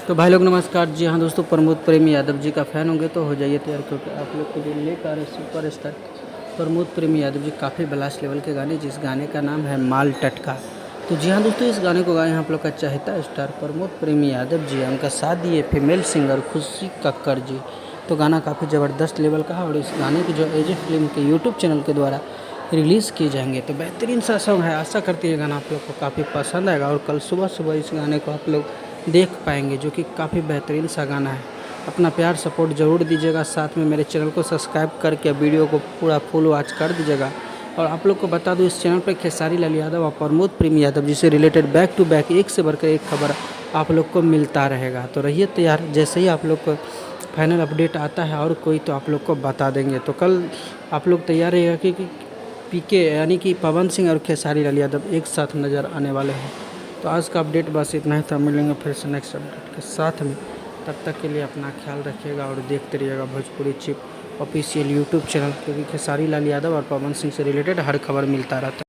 तो भाई लोग नमस्कार। जी हाँ दोस्तों, प्रमोद प्रेमी यादव जी का फ़ैन होंगे तो हो जाइए तैयार, क्योंकि आप लोग के लिए लेकर आ रहे सुपर स्टार प्रमोद प्रेमी यादव जी काफ़ी ब्लास्ट लेवल के गाने, जिस गाने का नाम है माल टटका। तो जी हाँ दोस्तों, इस गाने को गाए आप लोग का चाहता स्टार प्रमोद प्रेमी यादव जी, उनका साथ दिए फीमेल सिंगर खुशी कक्कर जी। तो गाना काफ़ी ज़बरदस्त लेवल का है और इस गाने की जो एजे फिल्म के यूट्यूब चैनल के द्वारा रिलीज़ किए जाएंगे तो बेहतरीन सा सॉन्ग है। आशा करती है गाना आप लोग को काफ़ी पसंद आएगा और कल सुबह सुबह इस गाने को आप लोग देख पाएंगे, जो कि काफ़ी बेहतरीन सा गाना है। अपना प्यार सपोर्ट ज़रूर दीजिएगा, साथ में मेरे चैनल को सब्सक्राइब करके वीडियो को पूरा फुल वॉच कर दीजिएगा। और आप लोग को बता दूं, इस चैनल पर खेसारी लाल यादव और प्रमोद प्रेमी यादव जी से रिलेटेड बैक टू बैक एक से बढ़कर एक खबर आप लोग को मिलता रहेगा। तो रहिए तैयार, जैसे ही आप लोग को फाइनल अपडेट आता है और कोई तो आप लोग को बता देंगे। तो कल आप लोग तैयार रहिएगा कि पीके यानी कि पवन सिंह और खेसारी लाल यादव एक साथ नज़र आने वाले हैं। तो आज का अपडेट बस इतना ही था, मिलेंगे फिर से नेक्स्ट अपडेट के साथ में। तब तक के लिए अपना ख्याल रखिएगा और देखते रहिएगा Bhojpuri chip official YouTube channel, क्योंकि खेसारी लाल यादव और पवन सिंह से रिलेटेड हर खबर मिलता रहता है।